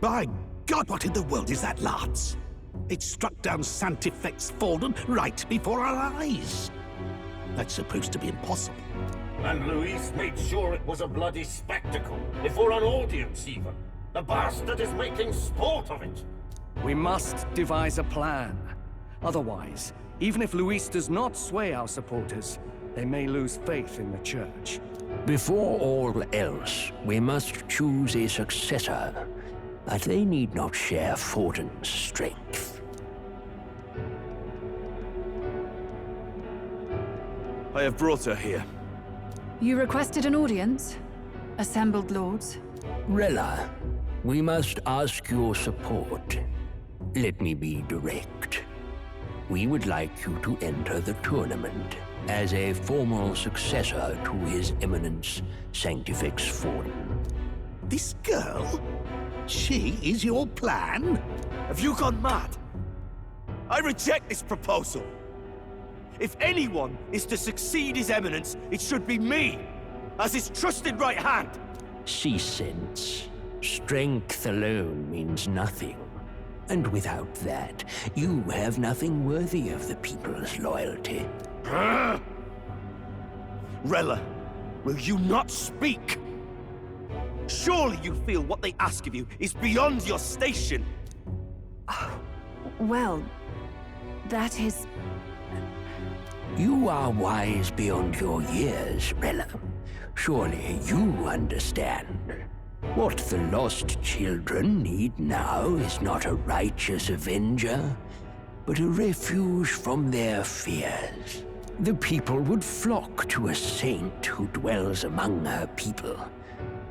By God, what in the world is that, lads? It struck down Santifex Forden right before our eyes. That's supposed to be impossible. And Luis made sure it was a bloody spectacle, before an audience even. The bastard is making sport of it. We must devise a plan. Otherwise, even if Luis does not sway our supporters, they may lose faith in the Church. Before all else, we must choose a successor. But they need not share Forden's strength. I have brought her here. You requested an audience? Assembled lords? Rella, we must ask your support. Let me be direct. We would like you to enter the tournament as a formal successor to His Eminence Sanctifex Forden. This girl? She is your plan? Have you gone mad? I reject this proposal. If anyone is to succeed His Eminence, it should be me, as his trusted right hand. See sense. Strength alone means nothing. And without that, you have nothing worthy of the people's loyalty. Rella, will you not speak? Surely you feel what they ask of you is beyond your station. Well, that is... You are wise beyond your years, Rella. Surely you understand. What the lost children need now is not a righteous avenger, but a refuge from their fears. The people would flock to a saint who dwells among her people.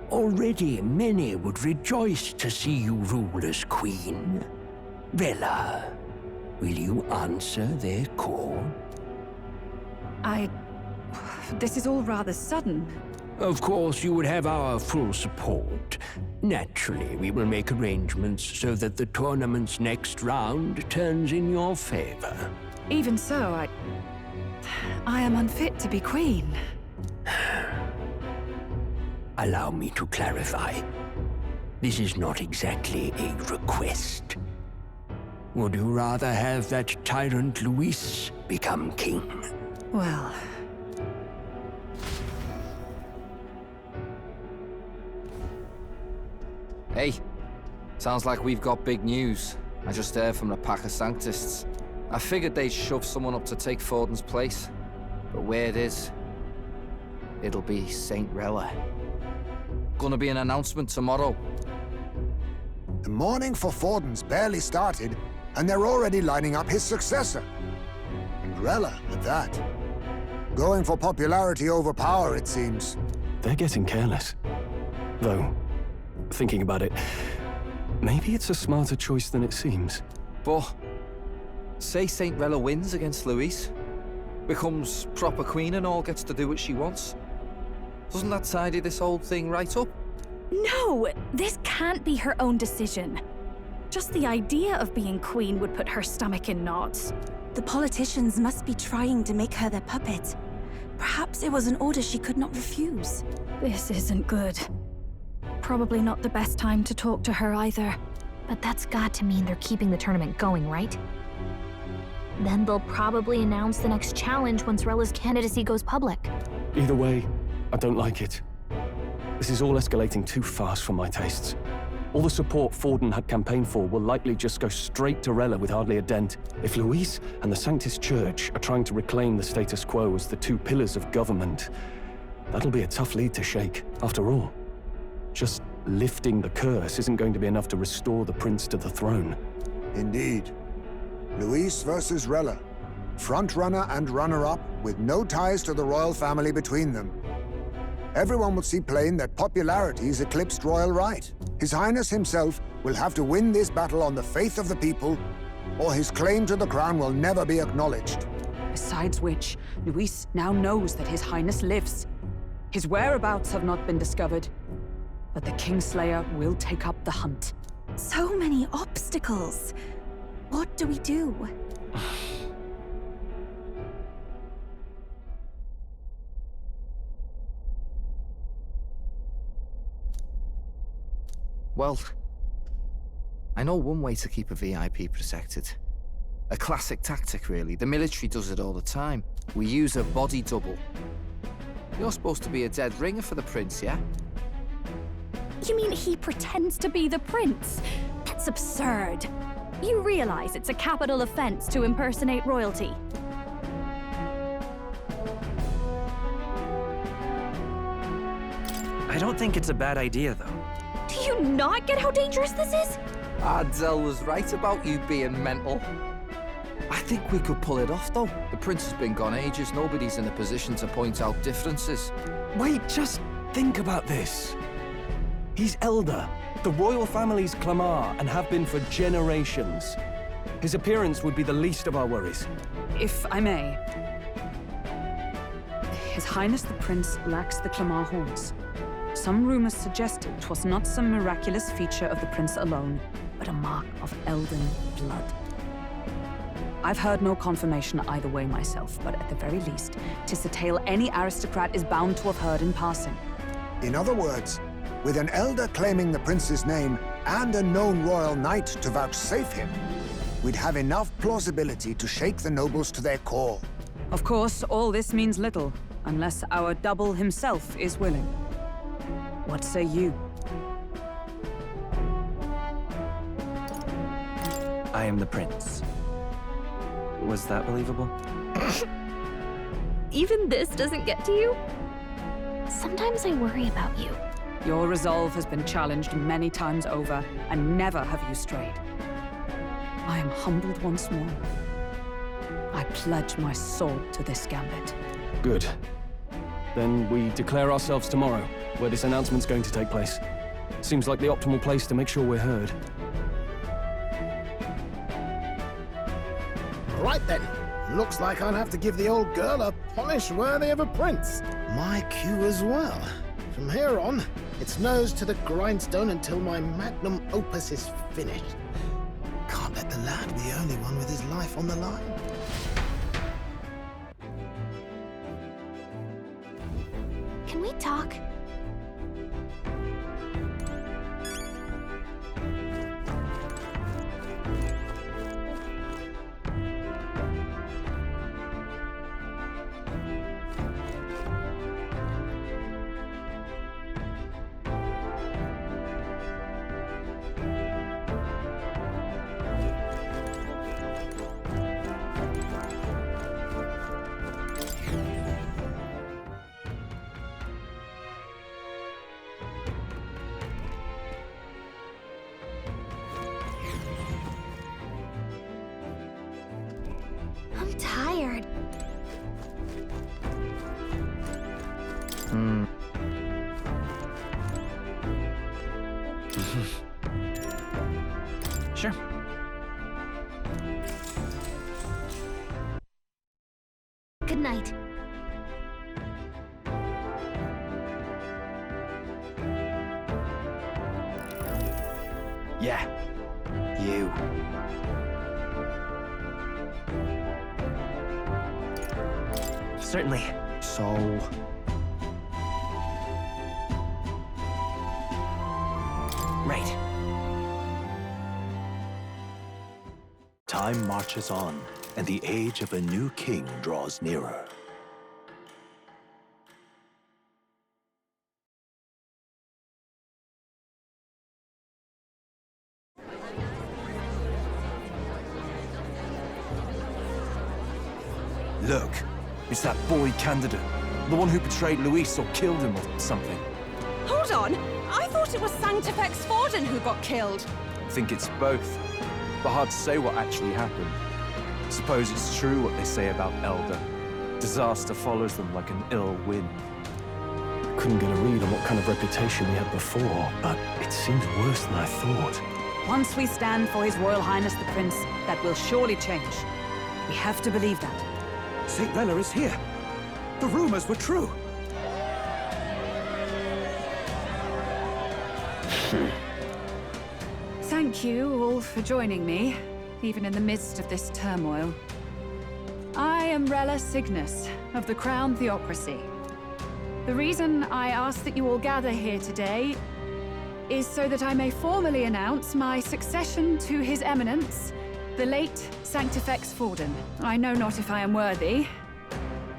Already many would rejoice to see you rule as queen. Rella, will you answer their call? This is all rather sudden. Of course, you would have our full support. Naturally, we will make arrangements so that the tournament's next round turns in your favor. Even so, I am unfit to be queen. Allow me to clarify. This is not exactly a request. Would you rather have that tyrant Luis become king? Well... Hey, sounds like we've got big news. I just heard from the pack of Sanctists. I figured they'd shove someone up to take Forden's place. But where it is, it'll be Saint Rella. Gonna be an announcement tomorrow. The mourning for Forden's barely started, and they're already lining up his successor. And Rella, at that. Going for popularity over power, it seems. They're getting careless. Though, thinking about it, maybe it's a smarter choice than it seems. But, say Saint Rella wins against Luis, becomes proper queen and all gets to do what she wants. Doesn't that tidy this whole thing right up? No, this can't be her own decision. Just the idea of being queen would put her stomach in knots. The politicians must be trying to make her their puppet. Perhaps it was an order she could not refuse. This isn't good. Probably not the best time to talk to her either. But that's got to mean they're keeping the tournament going, right? Then they'll probably announce the next challenge once Rella's candidacy goes public. Either way, I don't like it. This is all escalating too fast for my tastes. All the support Forden had campaigned for will likely just go straight to Rella with hardly a dent. If Luis and the Sanctus Church are trying to reclaim the status quo as the two pillars of government, that'll be a tough lead to shake. After all, just lifting the curse isn't going to be enough to restore the prince to the throne. Indeed. Luis versus Rella. Front-runner and runner-up with no ties to the royal family between them. Everyone will see plain that popularity's eclipsed royal right. His Highness himself will have to win this battle on the faith of the people, or his claim to the crown will never be acknowledged. Besides which, Luis now knows that His Highness lives. His whereabouts have not been discovered, but the Kingslayer will take up the hunt. So many obstacles. What do we do? Well, I know one way to keep a VIP protected. A classic tactic, really. The military does it all the time. We use a body double. You're supposed to be a dead ringer for the prince, yeah? You mean he pretends to be the prince? That's absurd. You realize it's a capital offense to impersonate royalty. I don't think it's a bad idea, though. Do you not get how dangerous this is? Ardell was right about you being mental. I think we could pull it off, though. The prince has been gone ages. Nobody's in a position to point out differences. Wait, just think about this. He's elder. The royal family's Clamar and have been for generations. His appearance would be the least of our worries. If I may. His Highness the Prince lacks the Clamar horns. Some rumors suggested 'twas not some miraculous feature of the prince alone, but a mark of elden blood. I've heard no confirmation either way myself, but at the very least, 'tis a tale any aristocrat is bound to have heard in passing. In other words, with an elder claiming the prince's name and a known royal knight to vouchsafe him, we'd have enough plausibility to shake the nobles to their core. Of course, all this means little, unless our double himself is willing. What say you? I am the prince. Was that believable? Even this doesn't get to you? Sometimes I worry about you. Your resolve has been challenged many times over, and never have you strayed. I am humbled once more. I pledge my soul to this gambit. Good. Then we declare ourselves tomorrow, where this announcement's going to take place. Seems like the optimal place to make sure we're heard. Right then. Looks like I'll have to give the old girl a polish worthy of a prince. My cue as well. From here on, it's nose to the grindstone until my magnum opus is finished. Can't let the lad be the only one with his life on the line. Can we talk? I'm tired. Sure. Good night. Yeah. You. Certainly. So... Right. Time marches on, and the age of a new king draws nearer. Look, it's that boy candidate. The one who betrayed Luis or killed him or something. Hold on! I thought it was Sanctifex Forden who got killed. I think it's both. But hard to say what actually happened. Suppose it's true what they say about Elder. Disaster follows them like an ill wind. Couldn't get a read on what kind of reputation we had before, but it seems worse than I thought. Once we stand for His Royal Highness the Prince, that will surely change. We have to believe that. St. Rella is here. The rumors were true. Thank you all for joining me, even in the midst of this turmoil. I am Rella Cygnus of the Crown Theocracy. The reason I ask that you all gather here today is so that I may formally announce my succession to His Eminence, the late Sanctifex Forden. I know not if I am worthy,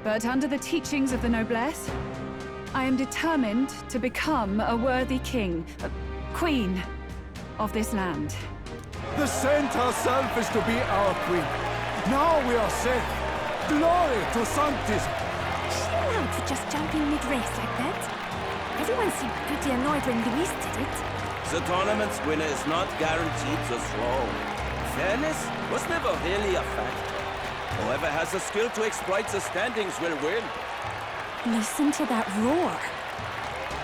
but under the teachings of the noblesse, I am determined to become a worthy king, queen of this land. The saint herself is to be our queen. Now we are safe. Glory to Sanctism. Is she allowed for just jumping mid-race like that? Everyone seemed pretty annoyed when Luis did it. The tournament's winner is not guaranteed the throne. Fairness was never really a factor. Whoever has the skill to exploit the standings will win. Listen to that roar.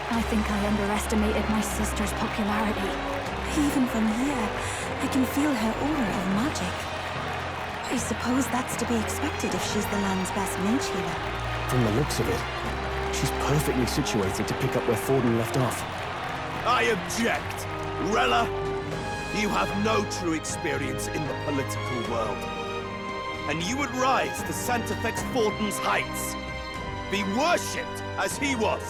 I think I underestimated my sister's popularity. Even from here, I can feel her aura of magic. I suppose that's to be expected if she's the land's best mage healer. From the looks of it, she's perfectly situated to pick up where Forden left off. I object! Rella, you have no true experience in the political world. And you would rise to Sanctifex Forden's heights. Be worshipped as he was.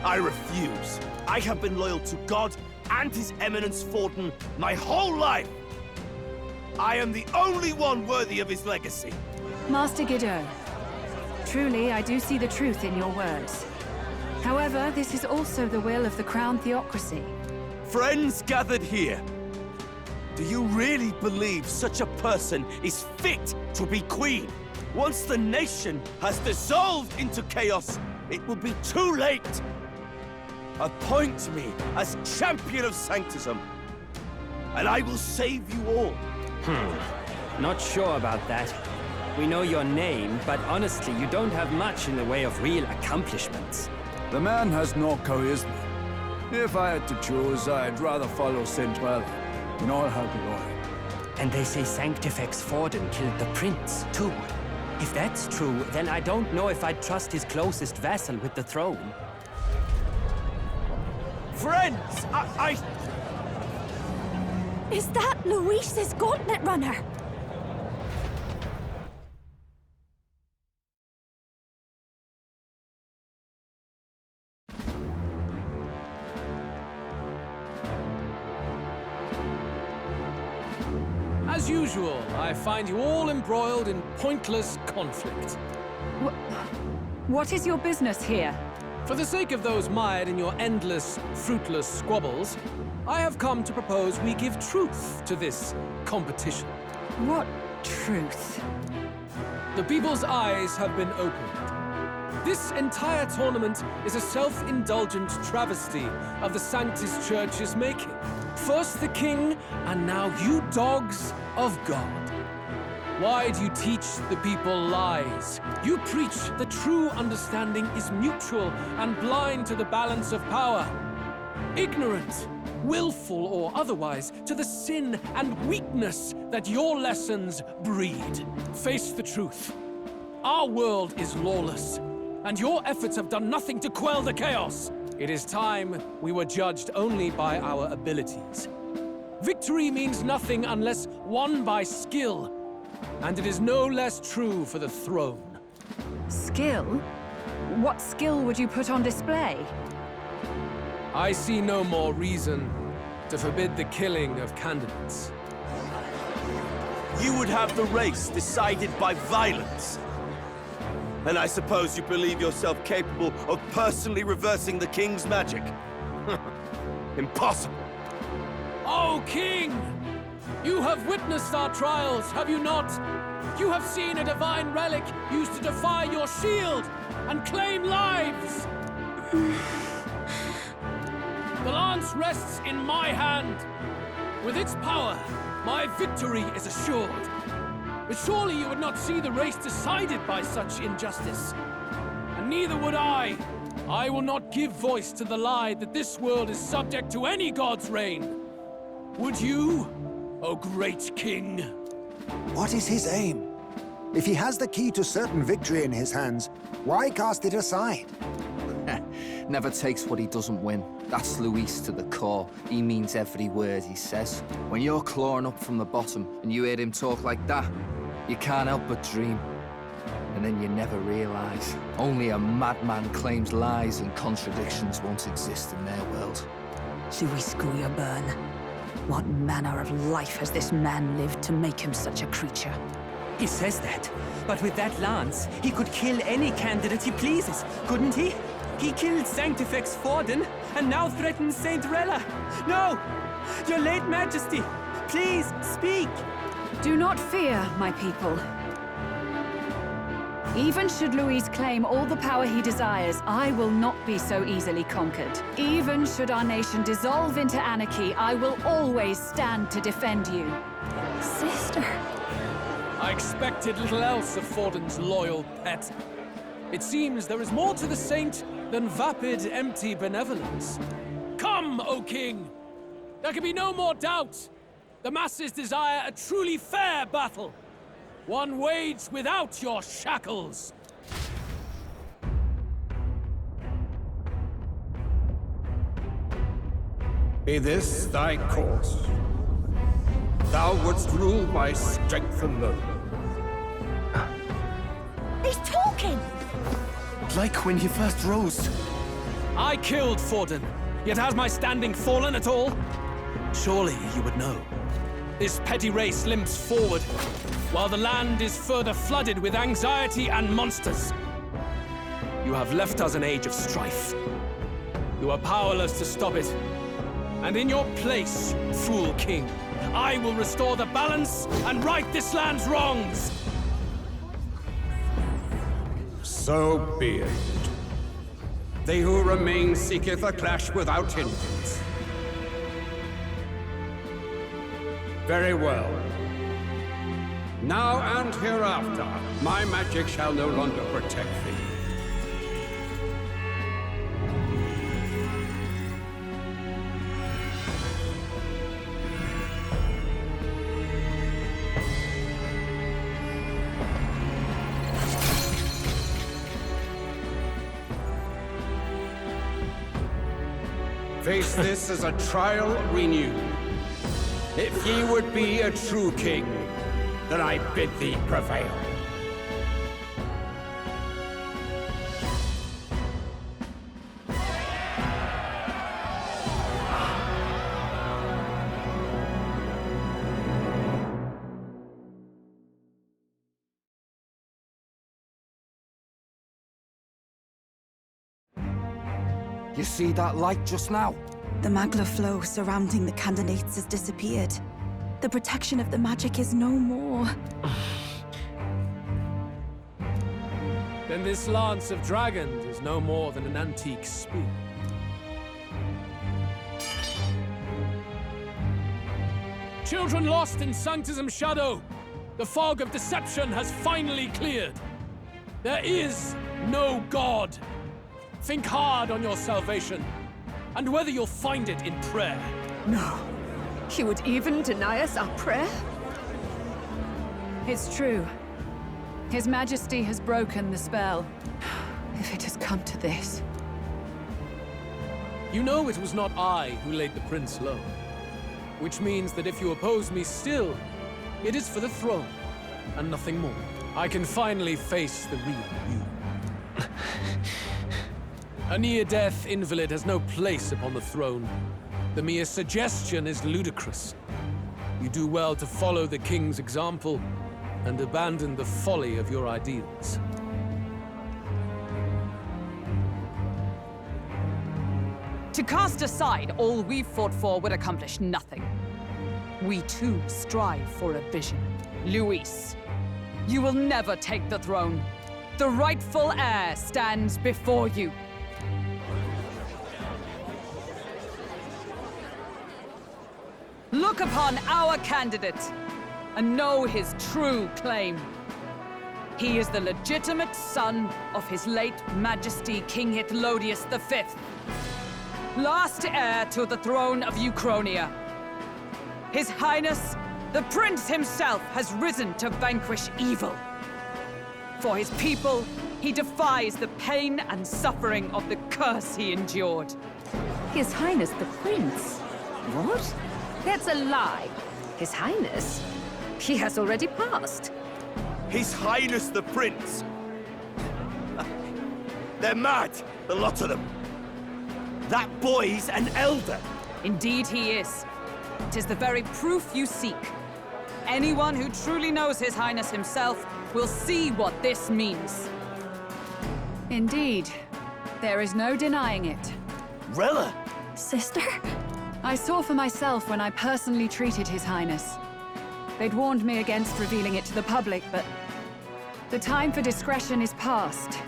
I refuse. I have been loyal to God and His Eminence Forden my whole life. I am the only one worthy of his legacy. Master Guido, truly I do see the truth in your words. However, this is also the will of the Crown Theocracy. Friends gathered here, do you really believe such a person is fit to be queen? Once the nation has dissolved into chaos, it will be too late. Appoint me as champion of Sanctism, and I will save you all. Not sure about that. We know your name, but honestly, you don't have much in the way of real accomplishments. The man has no charisma. If I had to choose, I'd rather follow Saint Rella in all her glory. And they say Sanctifex Forden killed the prince, too. If that's true, then I don't know if I'd trust his closest vassal with the throne. Friends, Is that Luis's gauntlet runner? As usual, I find you all embroiled in pointless conflict. What is your business here? For the sake of those mired in your endless, fruitless squabbles, I have come to propose we give truth to this competition. What truth? The people's eyes have been opened. This entire tournament is a self-indulgent travesty of the Sanctis Church's making. First the king, and now you dogs of God. Why do you teach the people lies? You preach the true understanding is mutual and blind to the balance of power. Ignorant, willful or otherwise, to the sin and weakness that your lessons breed. Face the truth. Our world is lawless, and your efforts have done nothing to quell the chaos. It is time we were judged only by our abilities. Victory means nothing unless won by skill, and it is no less true for the throne. Skill? What skill would you put on display? I see no more reason to forbid the killing of candidates. You would have the race decided by violence. And I suppose you believe yourself capable of personally reversing the king's magic? Impossible. Oh, King! You have witnessed our trials, have you not? You have seen a divine relic used to defy your shield and claim lives! The lance rests in my hand. With its power, my victory is assured. But surely you would not see the race decided by such injustice. And neither would I. I will not give voice to the lie that this world is subject to any god's reign. Would you, O great king? What is his aim? If he has the key to certain victory in his hands, why cast it aside? Never takes what he doesn't win. That's Luis to the core. He means every word he says. When you're clawing up from the bottom and you hear him talk like that, you can't help but dream. And then you never realize. Only a madman claims lies and contradictions won't exist in their world. Luis Burn. What manner of life has this man lived to make him such a creature? He says that, but with that lance, he could kill any candidate he pleases, couldn't he? He killed Sanctifex Forden, and now threatens Saint Rella. No! Your late Majesty, please, speak! Do not fear, my people. Even should Luis claim all the power he desires, I will not be so easily conquered. Even should our nation dissolve into anarchy, I will always stand to defend you. Sister. I expected little else of Forden's loyal pet. It seems there is more to the saint than vapid, empty benevolence. Come, O King! There can be no more doubt. The masses desire a truly fair battle. One waged without your shackles. Be this thy course. Thou wouldst rule by strength alone. He's talking! Like when he first rose. I killed Forden, yet has my standing fallen at all? Surely you would know. This petty race limps forward, while the land is further flooded with anxiety and monsters. You have left us an age of strife. You are powerless to stop it. And in your place, fool king, I will restore the balance and right this land's wrongs! So be it. They who remain seeketh a clash without hindrance. Very well. Now and hereafter, my magic shall no longer protect thee. Face this as a trial renewed. If ye would be a true king, then I bid thee prevail. You see that light just now? The magla flow surrounding the candidates has disappeared. The protection of the magic is no more. Then this lance of dragons is no more than an antique spear. Children lost in Sanctism's shadow! The fog of deception has finally cleared! There is no God! Think hard on your salvation, and whether you'll find it in prayer. No. He would even deny us our prayer? It's true. His Majesty has broken the spell. If it has come to this. You know it was not I who laid the prince low. Which means that if you oppose me still, it is for the throne, and nothing more. I can finally face the real you. A near-death invalid has no place upon the throne. The mere suggestion is ludicrous. You do well to follow the king's example and abandon the folly of your ideals. To cast aside all we've fought for would accomplish nothing. We too strive for a vision. Luis, you will never take the throne. The rightful heir stands before you. Look upon our candidate and know his true claim. He is the legitimate son of his late Majesty King Hithlodius V, last heir to the throne of Uchronia. His Highness, the Prince himself, has risen to vanquish evil. For his people, he defies the pain and suffering of the curse he endured. His Highness the Prince? What? That's a lie. His Highness? He has already passed. His Highness the Prince! They're mad, the lot of them. That boy's an elder. Indeed he is. 'Tis the very proof you seek. Anyone who truly knows His Highness himself will see what this means. Indeed. There is no denying it. Rella! Sister? I saw for myself when I personally treated His Highness. They'd warned me against revealing it to the public, but the time for discretion is past.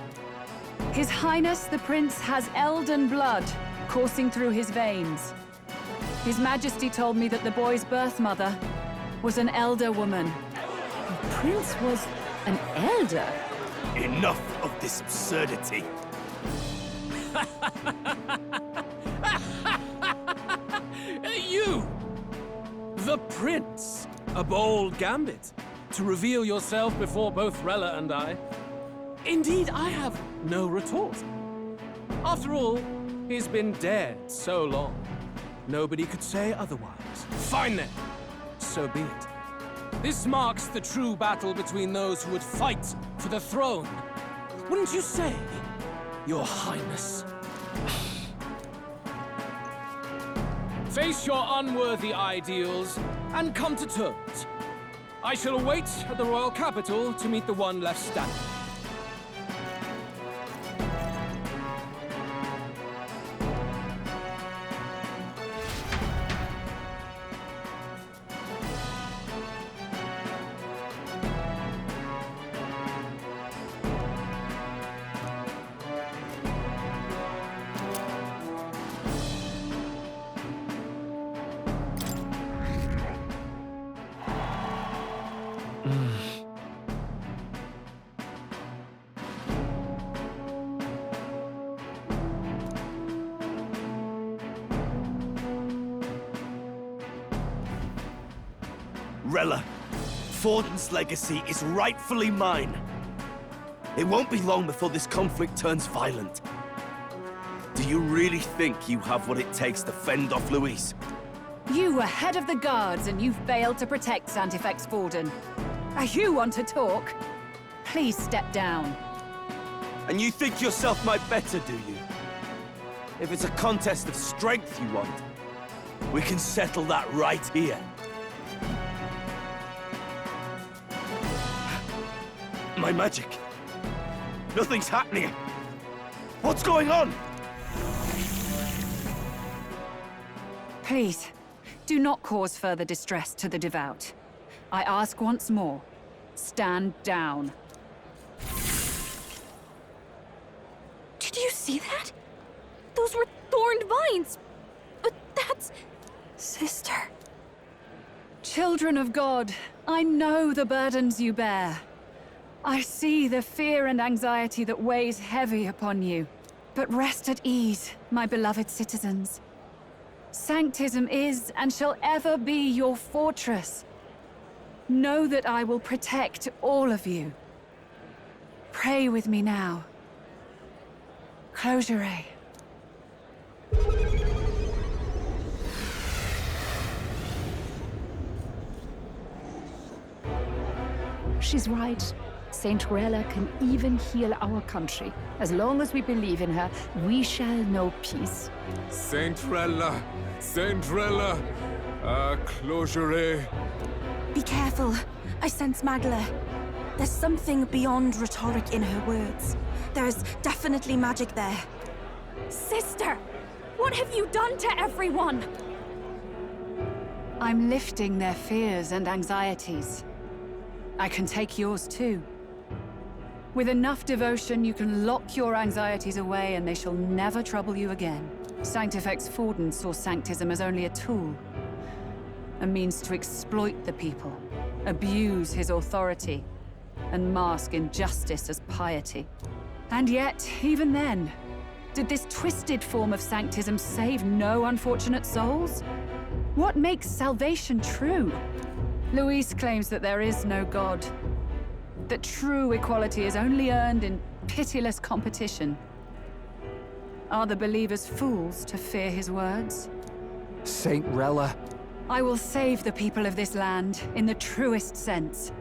His Highness the Prince has Elden blood coursing through his veins. His Majesty told me that the boy's birth mother was an elder woman. The prince was an elder? Enough of this absurdity. You! The prince! A bold gambit. To reveal yourself before both Rella and I. Indeed, I have no retort. After all, he's been dead so long. Nobody could say otherwise. Fine then. So be it. This marks the true battle between those who would fight for the throne. Wouldn't you say, Your Highness? Face your unworthy ideals and come to terms. I shall await at the royal capital to meet the one left standing. Rella, Forden's legacy is rightfully mine. It won't be long before this conflict turns violent. Do you really think you have what it takes to fend off Luis? You were head of the guards and you failed to protect Santifex Forden. You want to talk? Please step down. And you think yourself my better, do you? If it's a contest of strength you want, we can settle that right here. My magic. Nothing's happening. What's going on? Please, do not cause further distress to the devout. I ask once more, stand down. Did you see that? Those were thorned vines. But that's... Sister. Children of God, I know the burdens you bear. I see the fear and anxiety that weighs heavy upon you. But rest at ease, my beloved citizens. Sanctism is and shall ever be your fortress. Know that I will protect all of you. Pray with me now. Close your eyes. She's right. Saint Rella can even heal our country. As long as we believe in her, we shall know peace. Saint Rella! Saint Rella! Closure. Be careful. I sense Magla. There's something beyond rhetoric in her words. There's definitely magic there. Sister! What have you done to everyone? I'm lifting their fears and anxieties. I can take yours too. With enough devotion, you can lock your anxieties away and they shall never trouble you again. Sanctifex Forden saw Sanctism as only a tool. A means to exploit the people, abuse his authority, and mask injustice as piety. And yet, even then, did this twisted form of Sanctism save no unfortunate souls? What makes salvation true? Luis claims that there is no God. That true equality is only earned in pitiless competition. Are the believers fools to fear his words? Saint Rella. I will save the people of this land in the truest sense.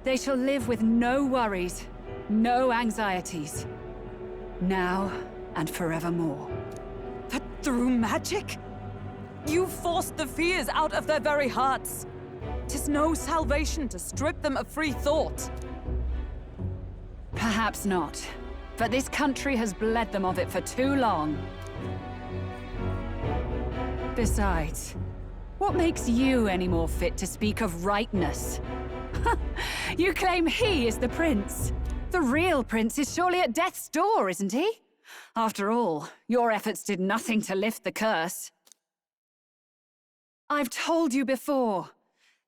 They shall live with no worries, no anxieties. Now and forevermore. But through magic? You forced the fears out of their very hearts. 'Tis no salvation to strip them of free thought. Perhaps not. But this country has bled them of it for too long. Besides, what makes you any more fit to speak of rightness? You claim he is the prince. The real prince is surely at death's door, isn't he? After all, your efforts did nothing to lift the curse. I've told you before.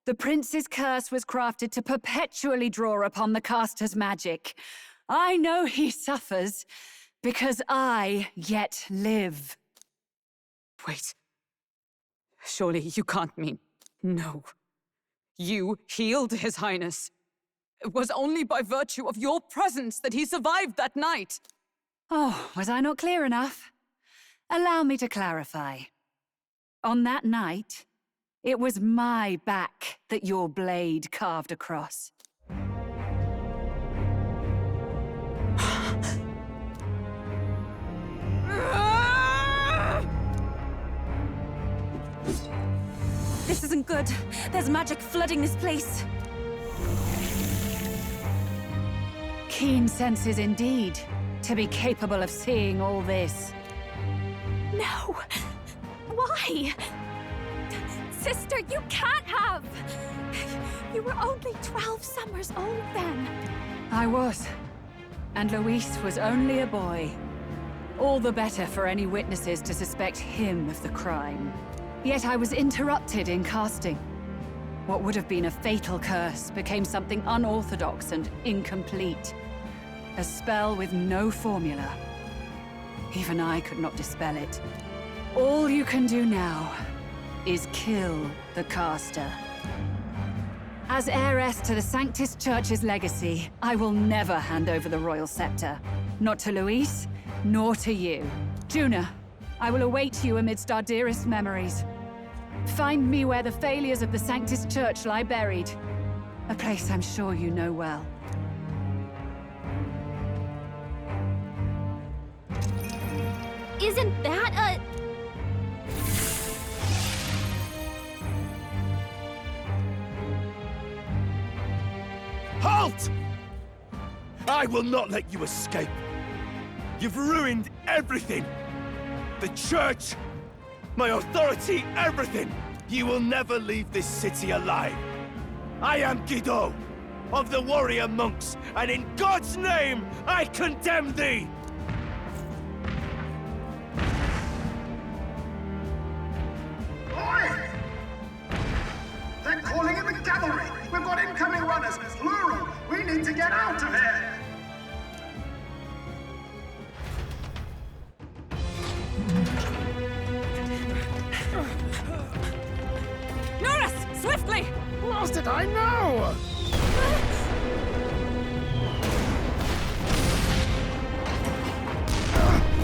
The prince's curse was crafted to perpetually draw upon the caster's magic. I know he suffers, because I yet live. Wait. Surely you can't mean... No. You healed His Highness. It was only by virtue of your presence that he survived that night. Oh, was I not clear enough? Allow me to clarify. On that night, it was my back that your blade carved across. This isn't good. There's magic flooding this place. Keen senses indeed, to be capable of seeing all this. No! Why? Sister, you can't have! You were only 12 summers old then. I was. And Luis was only a boy. All the better for any witnesses to suspect him of the crime. Yet I was interrupted in casting. What would have been a fatal curse became something unorthodox and incomplete. A spell with no formula. Even I could not dispel it. All you can do now is kill the caster. As heiress to the Sanctus Church's legacy, I will never hand over the royal scepter. Not to Luis, nor to you. Juna, I will await you amidst our dearest memories. Find me where the failures of the Sanctus Church lie buried. A place I'm sure you know well. Isn't that a... Halt! I will not let you escape. You've ruined everything. The church, my authority, everything. You will never leave this city alive. I am Guido, of the warrior monks, and in God's name, I condemn thee! Oi! They're calling in the cavalry! We've got incoming runners, plural! We need to get out of here! Norris! Swiftly! Lost it, I know!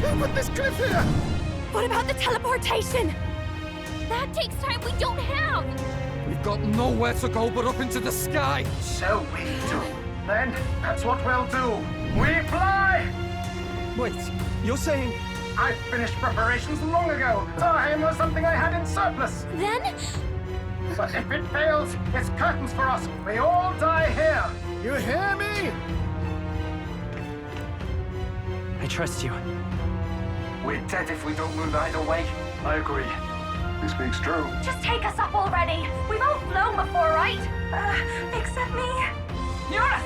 Who put this cliff here? What about the teleportation? That takes time we don't have! We've got nowhere to go but up into the sky! So we do. Then, that's what we'll do. We fly! Wait, you're saying... I finished preparations long ago. Time was something I had in surplus. Then? But if it fails, it's curtains for us. We all die here. You hear me? I trust you. We're dead if we don't move either way. I agree. He speaks true. Just take us up already. We've all flown before, right? Except me. Eurus!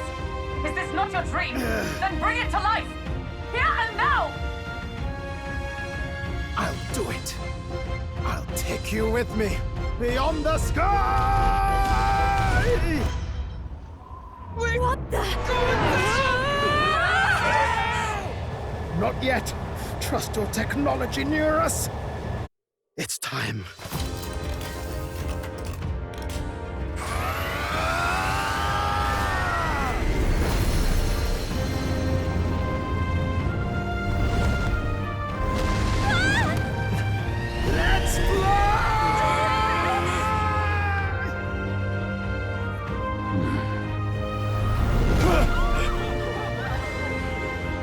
Is this not your dream? Then bring it to life! Here and now! I'll do it. I'll take you with me. Beyond the sky! What the? Not yet. Trust your technology near us. It's time. Let's fly!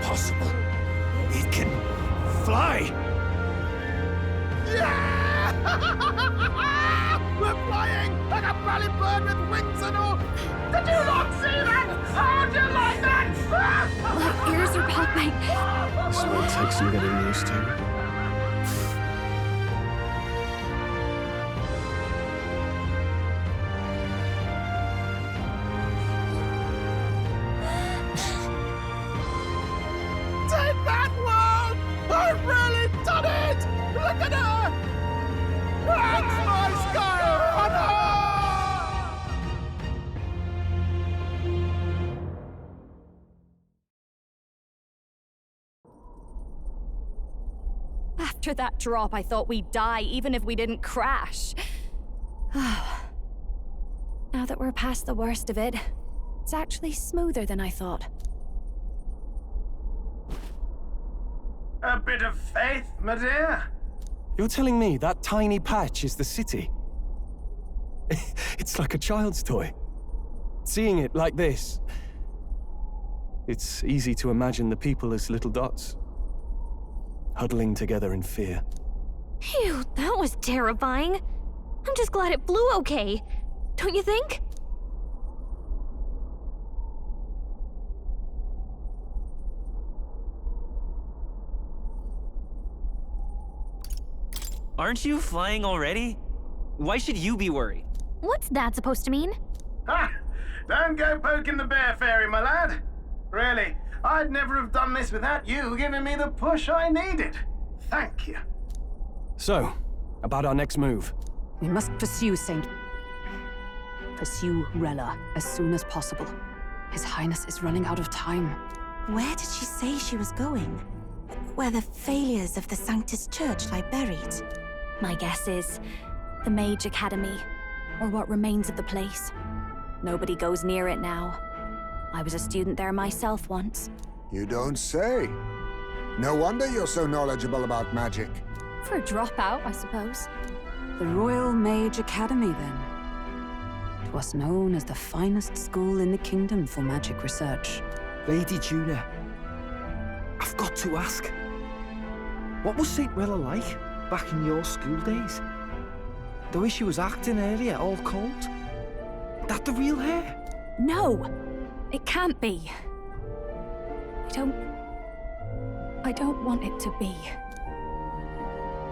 Possible. It can fly. Yeah! rally bird with wings and all! Did you not see that? How'd you like that? My ears are popping. This will take some getting used to. Take that, world! I've really done it! Look at her! That's my sky runner! After that drop, I thought we'd die, even if we didn't crash. Now that we're past the worst of it, it's actually smoother than I thought. A bit of faith, my dear. You're telling me that tiny patch is the city? It's like a child's toy. Seeing it like this, it's easy to imagine the people as little dots, huddling together in fear. Phew, that was terrifying. I'm just glad it flew okay. Don't you think? Aren't you flying already? Why should you be worried? What's that supposed to mean? Ha! Don't go poking the bear fairy, my lad. Really, I'd never have done this without you giving me the push I needed. Thank you. So, about our next move. We must pursue Rella as soon as possible. His Highness is running out of time. Where did she say she was going? Where the failures of the Sanctus Church lie buried? My guess is the Mage Academy, or what remains of the place. Nobody goes near it now. I was a student there myself once. You don't say. No wonder you're so knowledgeable about magic. For a dropout, I suppose. The Royal Mage Academy, then. It was known as the finest school in the kingdom for magic research. Lady Juna, I've got to ask. What was St. Rella like back in your school days? The way she was acting earlier, all cold? That the real hair? No! It can't be. I don't want it to be.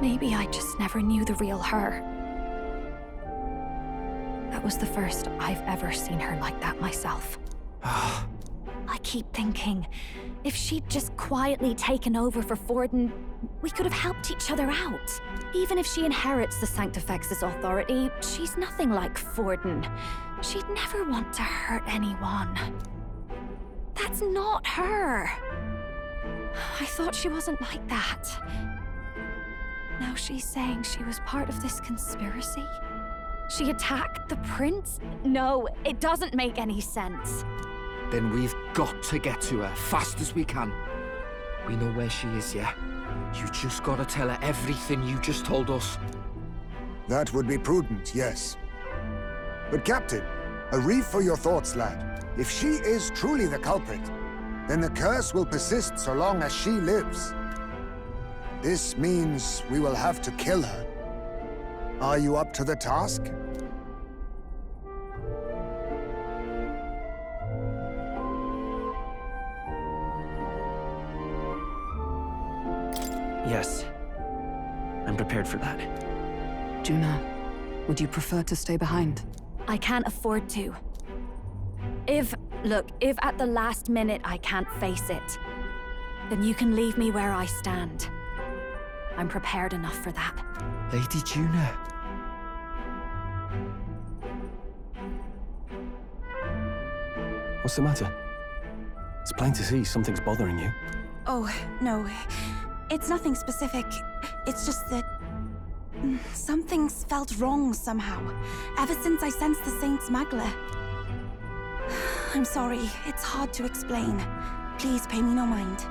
Maybe I just never knew the real her. That was the first I've ever seen her like that myself. I keep thinking, if she'd just quietly taken over for Forden, we could have helped each other out. Even if she inherits the Sanctifex's authority, she's nothing like Forden. She'd never want to hurt anyone. That's not her. I thought she wasn't like that. Now she's saying she was part of this conspiracy? She attacked the prince? No, it doesn't make any sense. Then we've got to get to her fast as we can. We know where she is, yeah? You just gotta tell her everything you just told us. That would be prudent, yes. But Captain, a reef for your thoughts, lad. If she is truly the culprit, then the curse will persist so long as she lives. This means we will have to kill her. Are you up to the task? Yes. I'm prepared for that. Juna, would you prefer to stay behind? I can't afford to. If at the last minute I can't face it, then you can leave me where I stand. I'm prepared enough for that. Lady Juna. What's the matter? It's plain to see something's bothering you. Oh, no. It's nothing specific. It's just that... something's felt wrong somehow. Ever since I sensed the Saint's Magla. I'm sorry. It's hard to explain. Please pay me no mind.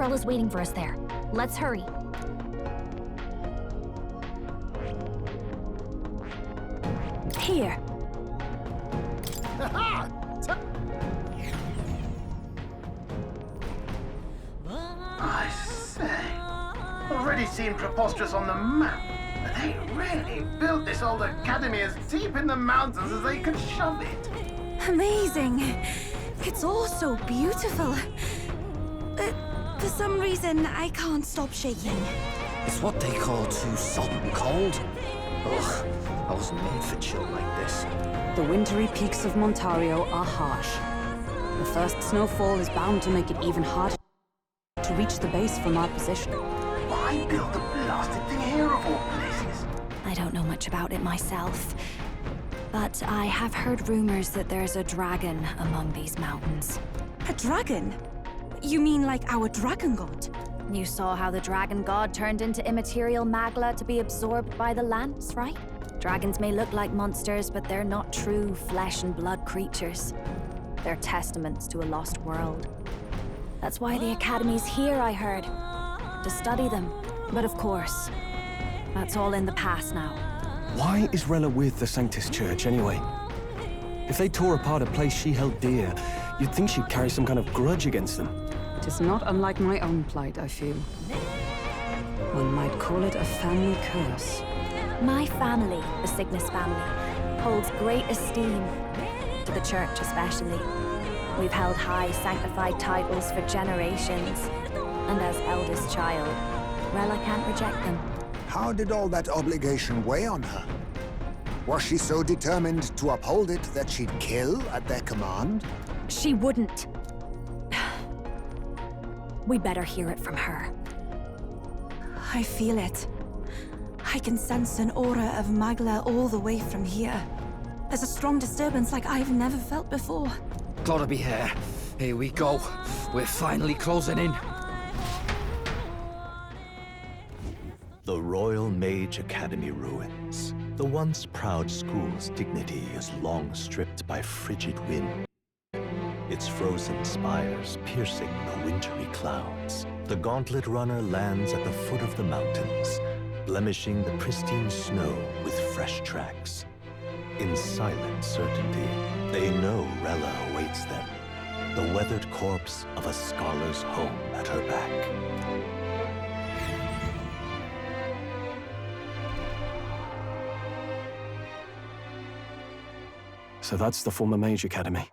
Rella's waiting for us there. Let's hurry. Here. I say, already seen preposterous on the map. They really built this old academy as deep in the mountains as they could shove it. Amazing. It's all so beautiful. But for some reason, I can't stop shaking. It's what they call too salt and cold. Ugh, I wasn't made for chill like this. The wintry peaks of Montario are harsh. The first snowfall is bound to make it even harder to reach the base from our position. Why build a blasted thing here of all places? I don't know much about it myself, but I have heard rumors that there's a dragon among these mountains. A dragon? You mean like our dragon god? You saw how the dragon god turned into immaterial magla to be absorbed by the lance, right? Dragons may look like monsters, but they're not true flesh and blood creatures. They're testaments to a lost world. That's why the Academy's here, I heard. To study them. But of course, that's all in the past now. Why is Rella with the Sanctus Church, anyway? If they tore apart a place she held dear, you'd think she'd carry some kind of grudge against them. It is not unlike my own plight, I feel. One might call it a family curse. My family, the Cygnus family, holds great esteem, to the Church especially. We've held high sanctified titles for generations, and as eldest child, Rella can't reject them. How did all that obligation weigh on her? Was she so determined to uphold it that she'd kill at their command? She wouldn't. We'd better hear it from her. I feel it. I can sense an aura of Magla all the way from here. There's a strong disturbance like I've never felt before. Gotta be here. Here we go. We're finally closing in. The Royal Mage Academy ruins. The once proud school's dignity is long stripped by frigid wind. Its frozen spires piercing the wintry clouds. The gauntlet runner lands at the foot of the mountains, blemishing the pristine snow with fresh tracks. In silent certainty, they know Rella awaits them, the weathered corpse of a scholar's home at her back. So that's the former Mage Academy.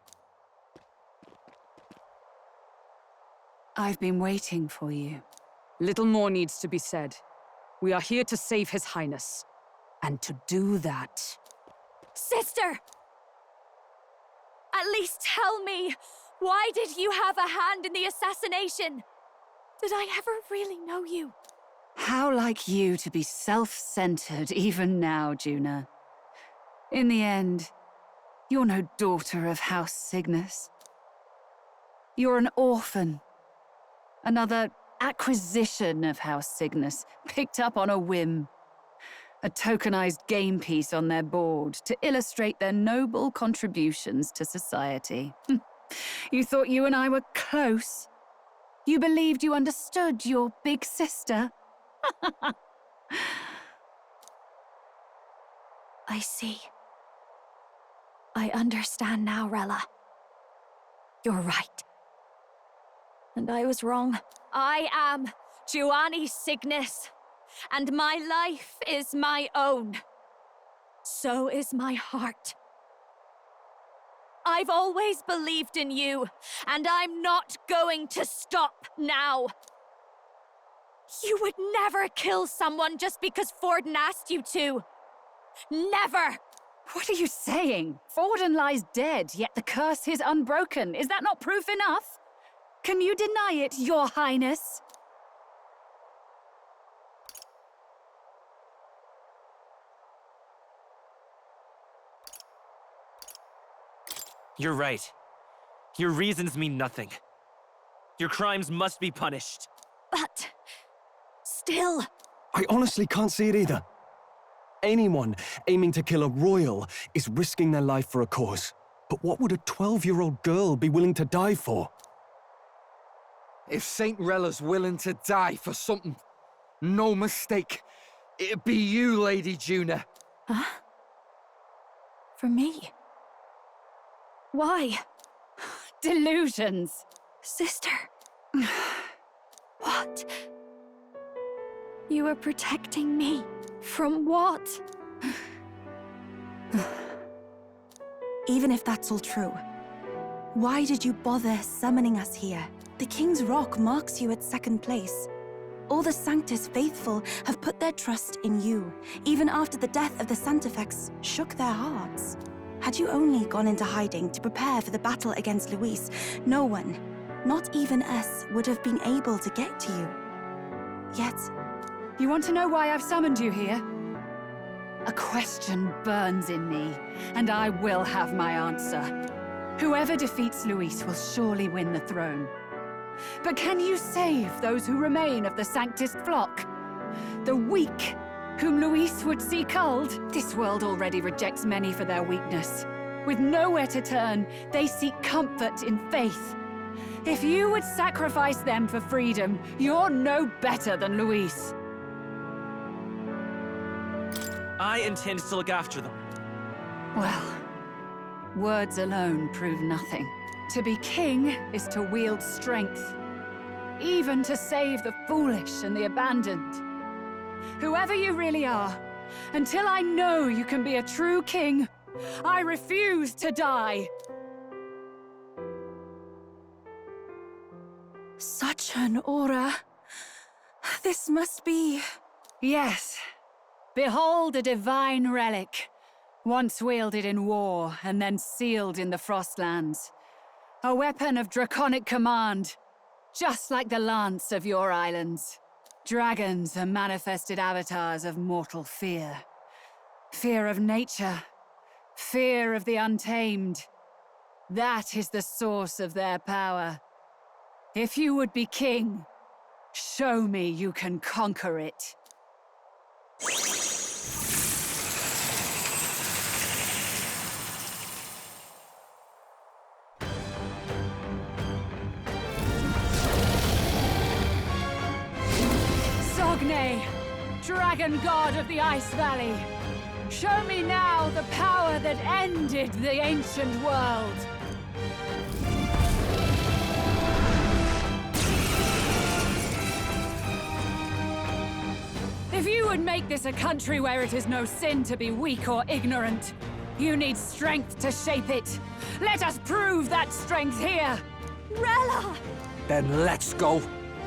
I've been waiting for you. Little more needs to be said. We are here to save His Highness. And to do that... Sister! At least tell me, why did you have a hand in the assassination? Did I ever really know you? How like you to be self-centered even now, Juna. In the end, you're no daughter of House Cygnus. You're an orphan. Another acquisition of House Cygnus, picked up on a whim. A tokenized game piece on their board to illustrate their noble contributions to society. You thought you and I were close. You believed you understood your big sister. I see. I understand now, Rella. You're right. And I was wrong. I am Giovanni Cygnus, and my life is my own. So is my heart. I've always believed in you, and I'm not going to stop now. You would never kill someone just because Forden asked you to. Never! What are you saying? Forden lies dead, yet the curse is unbroken. Is that not proof enough? Can you deny it, Your Highness? You're right. Your reasons mean nothing. Your crimes must be punished. But... still... I honestly can't see it either. Anyone aiming to kill a royal is risking their life for a cause. But what would a 12-year-old girl be willing to die for? If Saint Rella's willing to die for something, no mistake, it'd be you, Lady Juna. Huh? For me? Why? Delusions. Sister. What? You were protecting me. From what? Even if that's all true, why did you bother summoning us here? The King's Rock marks you at second place. All the Sanctus faithful have put their trust in you, even after the death of the Santafex shook their hearts. Had you only gone into hiding to prepare for the battle against Luis, no one, not even us, would have been able to get to you. Yet... You want to know why I've summoned you here? A question burns in me, and I will have my answer. Whoever defeats Luis will surely win the throne. But can you save those who remain of the Sanctist flock? The weak, whom Luis would see culled? This world already rejects many for their weakness. With nowhere to turn, they seek comfort in faith. If you would sacrifice them for freedom, you're no better than Luis. I intend to look after them. Well, words alone prove nothing. To be king is to wield strength, even to save the foolish and the abandoned. Whoever you really are, until I know you can be a true king, I refuse to die. Such an aura. This must be... Yes. Behold a divine relic, once wielded in war and then sealed in the Frostlands. A weapon of draconic command, just like the lance of your islands. Dragons are manifested avatars of mortal fear. Fear of nature, fear of the untamed. That is the source of their power. If you would be king, show me you can conquer it. Dragon god of the Ice Valley, show me now the power that ended the ancient world. If you would make this a country where it is no sin to be weak or ignorant, you need strength to shape it. Let us prove that strength here. Rella! Then let's go.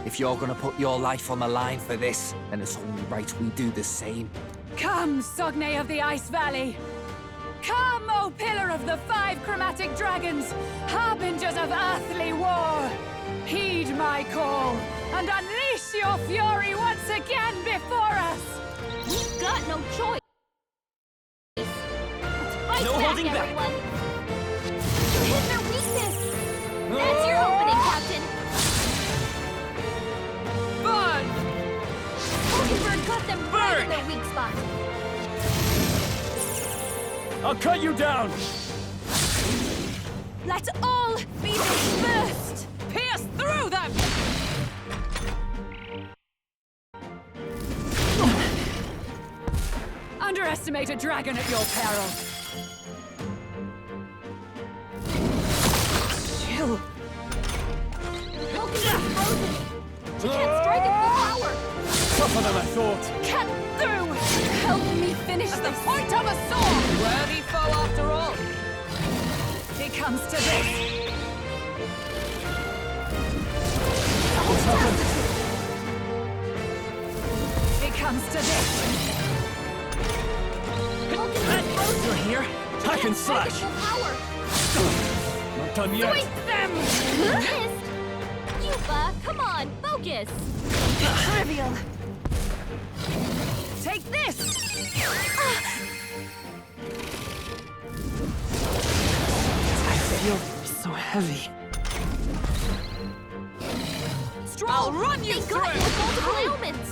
If you're gonna put your life on the line for this, then it's only right we do the same. Come, Sogne of the Ice Valley! Come, O Pillar of the 5 chromatic dragons, harbingers of earthly war! Heed my call, and unleash your fury once again before us! We've got no choice! Let's fight no back, holding everyone. back! Hit their weakness! That's your opening, Captain! Burn! Pokebird got them right in their weak spot! I'll cut you down! Let all be dispersed! Pierce through them! Underestimate a dragon at your peril. Chill. Pokemon frozen! She can't strike at full power! Tougher than I thought. Cut through! Help me finish At this! the point of a sword! Worthy foe after all! It comes to this. What's happened? It comes to this. You're here? Hack and slash! Not done yet. Sweep them! Missed! Yuba, come on, focus! Trivial. Take this! I feel so heavy. I'll run you They got you with multiple ailments!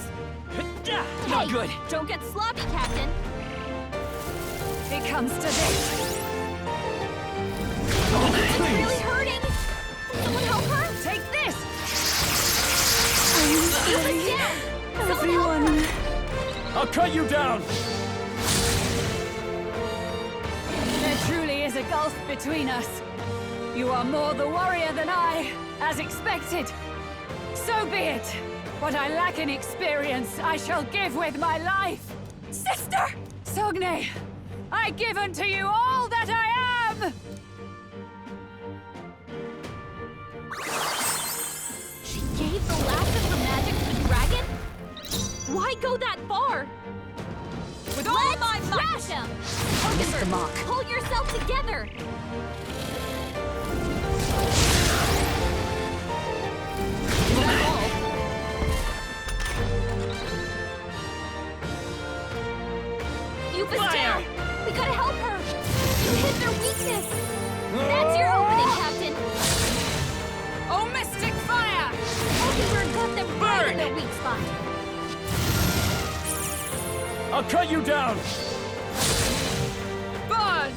Not Hey, good! Don't get sloppy, Captain! It comes to this. It's really hurting! Can someone help her? Take this! Everyone. I'll cut you down! There truly is a gulf between us. You are more the warrior than I, as expected. So be it. What I lack in experience, I shall give with my life. Sister! Sogne, I give unto you all that I am! She gave the last of her magic to the dragon? Why go that far? With all my might! Him! Mr. Mark. Pull yourself together! Down! We gotta help her! You hit their weakness! That's your opening, Captain! Oh, Mystic Fire! Oakenberg got them right in their weak spot! I'll cut you down! Burn!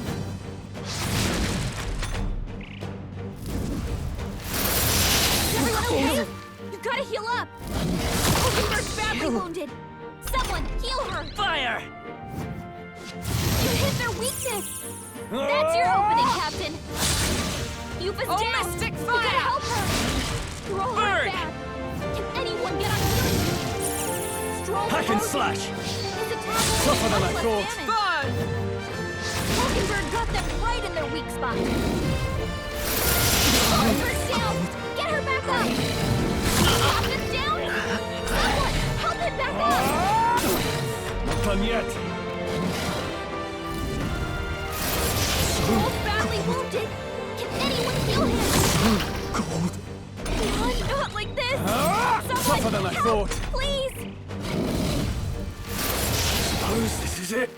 Everyone okay? You gotta heal up! Oakenberg's badly wounded! Someone, heal her! Fire! You hit their weakness! That's your opening, Captain! Yupa's down! Mystic You Fire! gotta help her! You're all hurt bad! Can anyone get on healing? Stroll Hack and slash! His attack Tougher than I less thought! damage. Oakenberg got them right in their weak spot! Oakenberg's down! Get her back up! Captain's down! Someone, help him back up! Not done yet! Stroll's badly wounded! Can anyone heal him? Cold! Not like this! Tougher than I help, thought! Please! Suppose this is it?